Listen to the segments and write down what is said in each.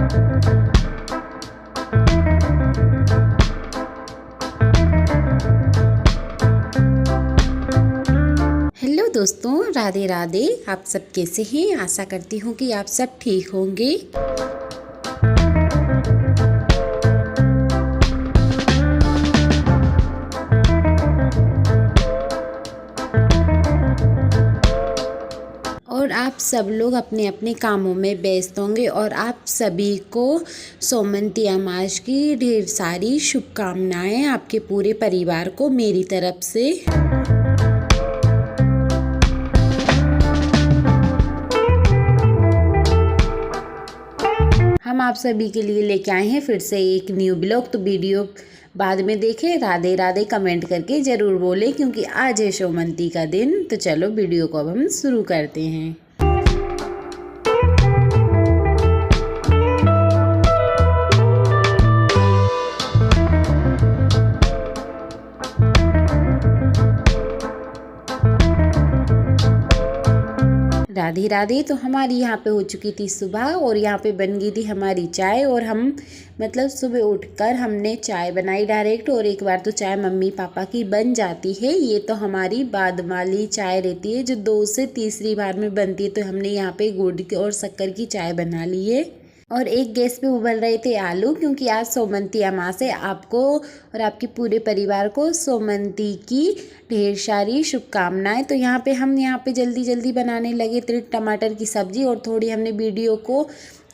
Hello दोस्तों, राधे राधे। आप सब कैसे हैं? आशा करती हूँ कि आप सब ठीक होंगे। और आप सब लोग अपने अपने कामों में व्यस्त होंगे और आप सभी को सोमवती अमावस की ढेर सारी शुभकामनाएं आपके पूरे परिवार को मेरी तरफ से। हम आप सभी के लिए लेके आए हैं फिर से एक न्यू ब्लॉग। तो वीडियो बाद में देखें। राधे राधे कमेंट करके ज़रूर बोलें क्योंकि आज है सोमवती का दिन। तो चलो वीडियो को अब हम शुरू करते हैं। राधे राधे। तो हमारी यहाँ पे हो चुकी थी सुबह और यहाँ पे बन गई थी हमारी चाय। और हम मतलब सुबह उठकर हमने चाय बनाई डायरेक्ट। और एक बार तो चाय मम्मी पापा की बन जाती है। ये तो हमारी बाद वाली चाय रहती है जो 2 से तीसरी बार में बनती है। तो हमने यहाँ पे गुड़ और शक्कर की चाय बना ली है। और एक गैस पे उबल रहे थे आलू क्योंकि आज सोमवती अमावस है। आपको और आपके पूरे परिवार को सोमवती की ढेर सारी शुभकामनाएं। तो यहाँ पे जल्दी जल्दी बनाने लगे थे टमाटर की सब्ज़ी। और थोड़ी हमने वीडियो को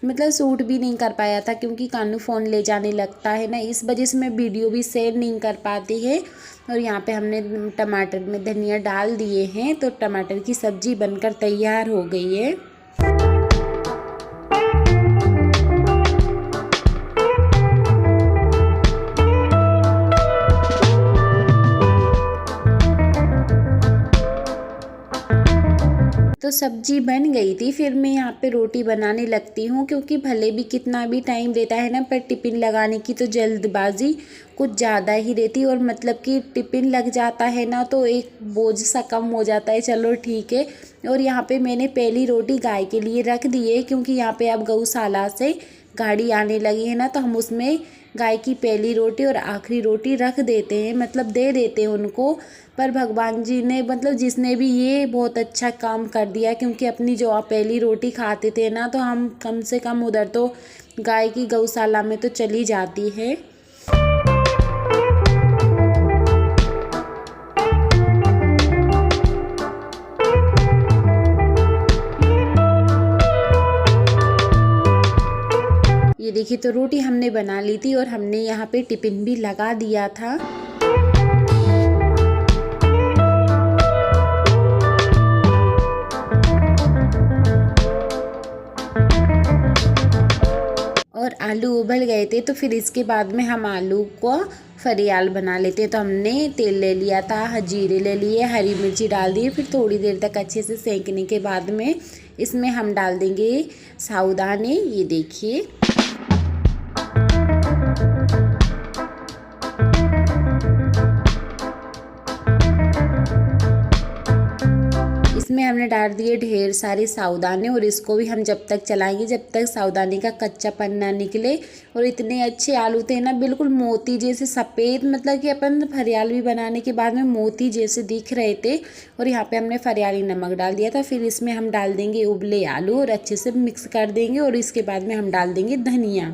मतलब शूट भी नहीं कर पाया था क्योंकि कानू फ़ोन ले जाने लगता है ना, इस वजह से मैं वीडियो भी शेयर नहीं कर पाती है। और यहाँ पे हमने टमाटर में धनिया डाल दिए हैं। तो टमाटर की सब्ज़ी बनकर तैयार हो गई है। तो सब्जी बन गई थी। फिर मैं यहाँ पे रोटी बनाने लगती हूँ क्योंकि भले भी कितना भी टाइम देता है ना, पर टिफ़िन लगाने की तो जल्दबाजी कुछ ज़्यादा ही रहती। और मतलब कि टिफ़िन लग जाता है ना तो एक बोझ सा कम हो जाता है। चलो ठीक है। और यहाँ पे मैंने पहली रोटी गाय के लिए रख दी है क्योंकि यहाँ पे अब गौशाला से गाड़ी आने लगी है ना, तो हम उसमें गाय की पहली रोटी और आखिरी रोटी रख देते हैं, मतलब दे देते हैं उनको। पर भगवान जी ने मतलब जिसने भी ये बहुत अच्छा काम कर दिया क्योंकि अपनी जो पहली रोटी खाते थे ना, तो हम कम से कम उधर तो गाय की गौशाला में तो चली जाती है। ये देखिए, तो रोटी हमने बना ली थी और हमने यहाँ पे टिफ़िन भी लगा दिया था। और आलू उबल गए थे तो फिर इसके बाद में हम आलू को फरियाल बना लेते हैं। तो हमने तेल ले लिया था, जीरे ले लिए, हरी मिर्ची डाल दी। फिर थोड़ी देर तक अच्छे से सेंकने के बाद में इसमें हम डाल देंगे साबूदाने। ये देखिए, इसमें हमने डाल दिए ढेर सारे साबूदाने। और इसको भी हम जब तक चलाएंगे जब तक साबूदाने का कच्चापन ना निकले। और इतने अच्छे आलू थे ना, बिल्कुल मोती जैसे सफ़ेद, मतलब कि अपन फरियाल भी बनाने के बाद में मोती जैसे दिख रहे थे। और यहाँ पे हमने फरियाली नमक डाल दिया था। फिर इसमें हम डाल देंगे उबले आलू और अच्छे से मिक्स कर देंगे। और इसके बाद में हम डाल देंगे धनिया।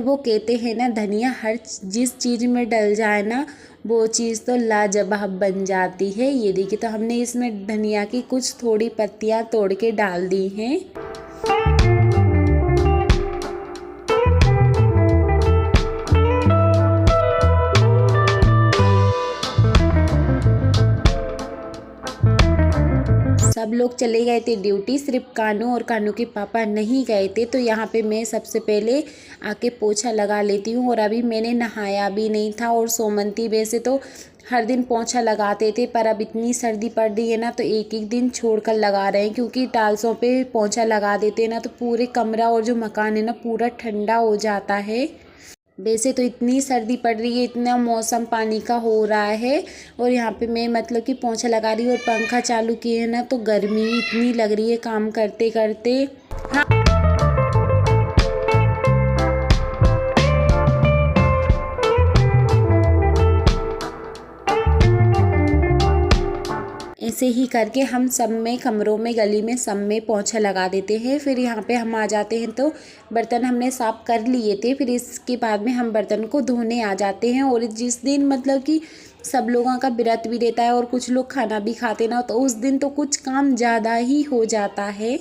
वो कहते हैं ना, धनिया हर जिस चीज़ में डल जाए ना वो चीज़ तो लाजवाब बन जाती है। ये देखिए, तो हमने इसमें धनिया की कुछ थोड़ी पत्तियां तोड़ के डाल दी हैं। सब लोग चले गए थे ड्यूटी, सिर्फ कानू और कानू के पापा नहीं गए थे। तो यहाँ पे मैं सबसे पहले आके पोछा लगा लेती हूँ। और अभी मैंने नहाया भी नहीं था। और सोमंती वैसे तो हर दिन पोछा लगाते थे, पर अब इतनी सर्दी पड़ रही है ना तो एक एक दिन छोड़कर लगा रहे हैं, क्योंकि टाइल्सों पे पोछा लगा देते हैं ना तो पूरे कमरा और जो मकान है ना पूरा ठंडा हो जाता है। वैसे तो इतनी सर्दी पड़ रही है, इतना मौसम पानी का हो रहा है। और यहाँ पे मैं मतलब कि पोछा लगा रही हूँ और पंखा चालू किए है ना तो गर्मी इतनी लग रही है काम करते करते। हाँ, ऐसे ही करके हम सब में कमरों में गली में सब में पोछा लगा देते हैं। फिर यहाँ पे हम आ जाते हैं तो बर्तन हमने साफ़ कर लिए थे। फिर इसके बाद में हम बर्तन को धोने आ जाते हैं। और जिस दिन मतलब कि सब लोगों का व्रत भी रहता है और कुछ लोग खाना भी खाते ना, तो उस दिन तो कुछ काम ज़्यादा ही हो जाता है।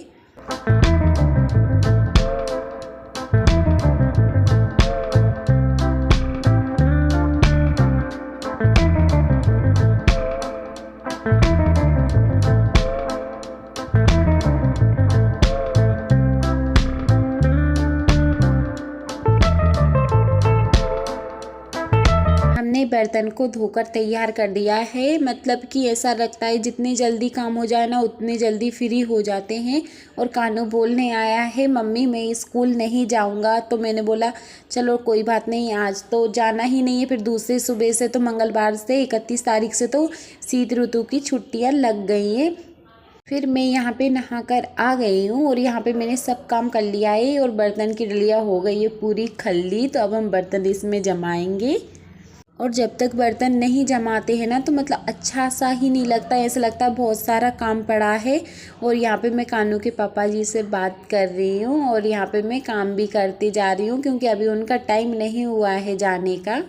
हमने बर्तन को धोकर तैयार कर दिया है। मतलब कि ऐसा लगता है जितनी जल्दी काम हो जाए ना उतनी जल्दी फ्री हो जाते हैं। और कानू बोलने आया है मम्मी मैं स्कूल नहीं जाऊंगा। तो मैंने बोला चलो कोई बात नहीं, आज तो जाना ही नहीं है। फिर दूसरे सुबह से तो मंगलवार से 31 तारीख से तो शीत ऋतु की छुट्टियां लग गई हैं। फिर मैं यहाँ पे नहाकर आ गई हूँ और यहाँ पे मैंने सब काम कर लिया है और बर्तन की डलिया हो गई है पूरी खल्ली। तो अब हम बर्तन इसमें जमाएंगे। और जब तक बर्तन नहीं जमाते हैं ना तो मतलब अच्छा सा ही नहीं लगता, ऐसा लगता है बहुत सारा काम पड़ा है। और यहाँ पे मैं कानू के पापा जी से बात कर रही हूँ और यहाँ पे मैं काम भी करती जा रही हूँ, क्योंकि अभी उनका टाइम नहीं हुआ है जाने का।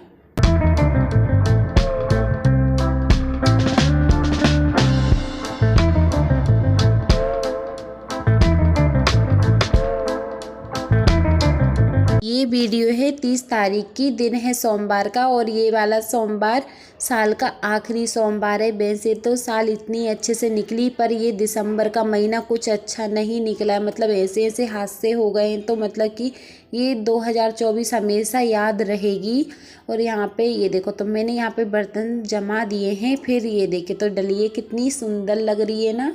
ये वीडियो है 30 तारीख की, दिन है सोमवार का। और ये वाला सोमवार साल का आखिरी सोमवार है। वैसे तो साल इतनी अच्छे से निकली, पर ये दिसंबर का महीना कुछ अच्छा नहीं निकला है। मतलब ऐसे ऐसे हादसे हो गए हैं तो मतलब कि ये 2024 हमेशा याद रहेगी। और यहाँ पे ये देखो, तो मैंने यहाँ पे बर्तन जमा दिए हैं। फिर ये देखे तो डलिए कितनी सुंदर लग रही है ना।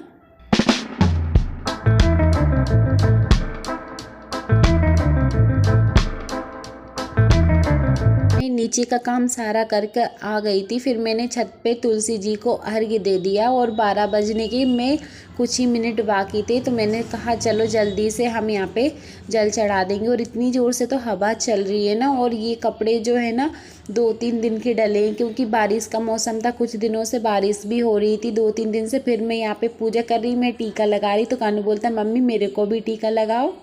नीचे का काम सारा करके आ गई थी। फिर मैंने छत पे तुलसी जी को अर्घ्य दे दिया और 12 बजने के में कुछ ही मिनट बाकी थे। तो मैंने कहा चलो जल्दी से हम यहाँ पे जल चढ़ा देंगे। और इतनी ज़ोर से तो हवा चल रही है ना। और ये कपड़े जो है ना 2-3 दिन के डले हैं, क्योंकि बारिश का मौसम था, कुछ दिनों से बारिश भी हो रही थी 2-3 दिन से। फिर मैं यहाँ पे पूजा कर रही, मैं टीका लगा रही, तो कानू बोलता मम्मी मेरे को भी टीका लगाओ।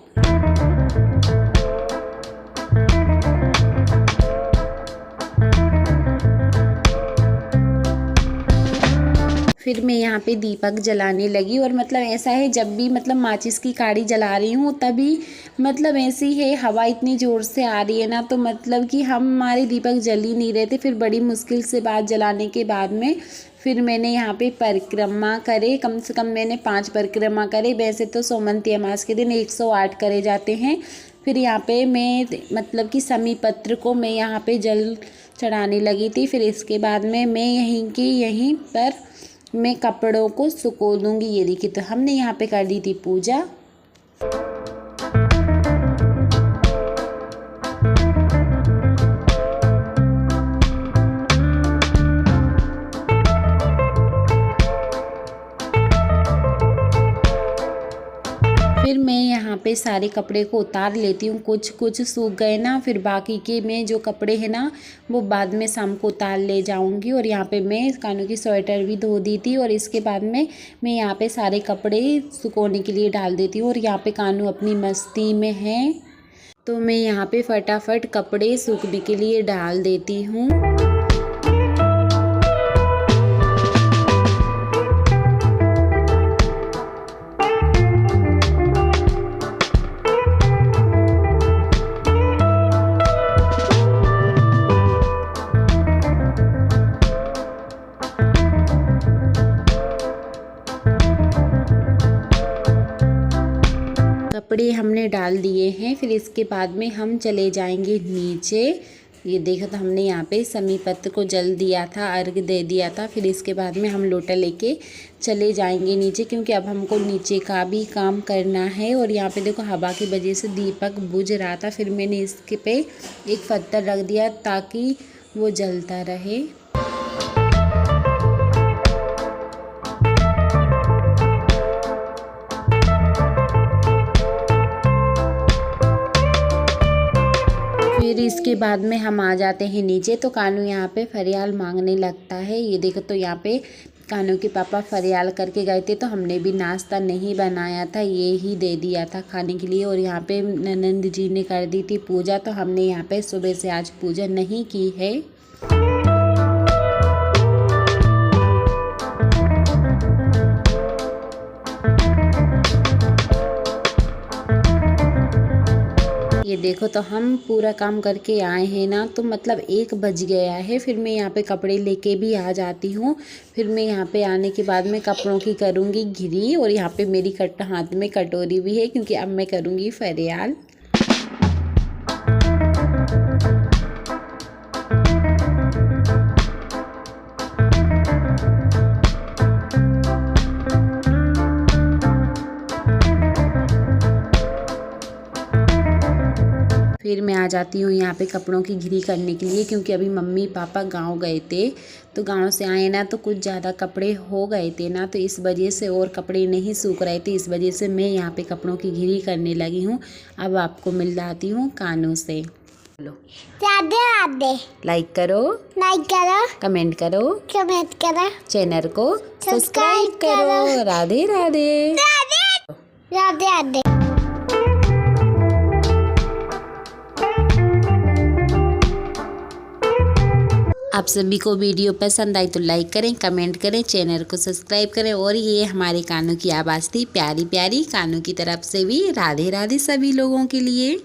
फिर मैं यहाँ पे दीपक जलाने लगी। और मतलब ऐसा है जब भी मतलब माचिस की काड़ी जला रही हूँ तभी मतलब ऐसी है, हवा इतनी ज़ोर से आ रही है ना तो मतलब कि हमारे दीपक जल ही नहीं रहे थे। फिर बड़ी मुश्किल से बात जलाने के बाद में फिर मैंने यहाँ पे परिक्रमा करे, कम से कम मैंने 5 परिक्रमा करे। वैसे तो सोमवती अमास के दिन 108 करे जाते हैं। फिर यहाँ पे मैं मतलब कि समी पत्र को मैं यहाँ पे जल चढ़ाने लगी थी। फिर इसके बाद में मैं यहीं पर मैं कपड़ों को सुखो दूंगी। ये देखिए, तो हमने यहाँ पे कर दी थी पूजा। फिर मैं यहाँ पे सारे कपड़े को उतार लेती हूँ, कुछ कुछ सूख गए ना, फिर बाकी के मैं जो कपड़े हैं ना वो बाद में शाम को उतार ले जाऊँगी। और यहाँ पे मैं कानू की स्वेटर भी धो दी थी। और इसके बाद में मैं यहाँ पे सारे कपड़े सुखोने के लिए डाल देती हूँ। और यहाँ पे कानू अपनी मस्ती में है तो मैं यहाँ पे फटाफट कपड़े सूखने के लिए डाल देती हूँ। कपड़े हमने डाल दिए हैं। फिर इसके बाद में हम चले जाएंगे नीचे। ये देखो तो हमने यहाँ पे समी पत्र को जल दिया था, अर्घ दे दिया था। फिर इसके बाद में हम लोटा लेके चले जाएंगे नीचे, क्योंकि अब हमको नीचे का भी काम करना है। और यहाँ पे देखो हवा की वजह से दीपक बुझ रहा था, फिर मैंने इसके पे एक पत्थर रख दिया ताकि वो जलता रहे। फिर इसके बाद में हम आ जाते हैं नीचे, तो कानू यहाँ पे फरियाल मांगने लगता है। ये देखो तो यहाँ पे कानू के पापा फरियाल करके गए थे, तो हमने भी नाश्ता नहीं बनाया था, ये ही दे दिया था खाने के लिए। और यहाँ पे ननंद जी ने कर दी थी पूजा, तो हमने यहाँ पे सुबह से आज पूजा नहीं की है। ये देखो तो हम पूरा काम करके आए हैं ना, तो मतलब 1 बज गया है। फिर मैं यहाँ पे कपड़े लेके भी आ जाती हूँ। फिर मैं यहाँ पे आने के बाद में कपड़ों की करूँगी घिरी। और यहाँ पे मेरी हाथ में कटोरी भी है, क्योंकि अब मैं करूँगी फरियाल। फिर मैं आ जाती हूँ यहाँ पे कपड़ों की घिरी करने के लिए, क्योंकि अभी मम्मी पापा गांव गए थे, तो गांव से आए ना तो कुछ ज़्यादा कपड़े हो गए थे ना, तो इस वजह से और कपड़े नहीं सूख रहे थे। इस वजह से मैं यहाँ पे कपड़ों की घिरी करने लगी हूँ। अब आपको मिल जाती हूँ कानू से। राधे राधे। लाइक करो, कमेंट करो, चैनल को सब्सक्राइब करो। राधे राधे। राधे राधे। आप सभी को वीडियो पसंद आई तो लाइक करें, कमेंट करें, चैनल को सब्सक्राइब करें। और ये हमारे कानू की आवाज़ थी प्यारी प्यारी। कानू की तरफ से भी राधे राधे सभी लोगों के लिए।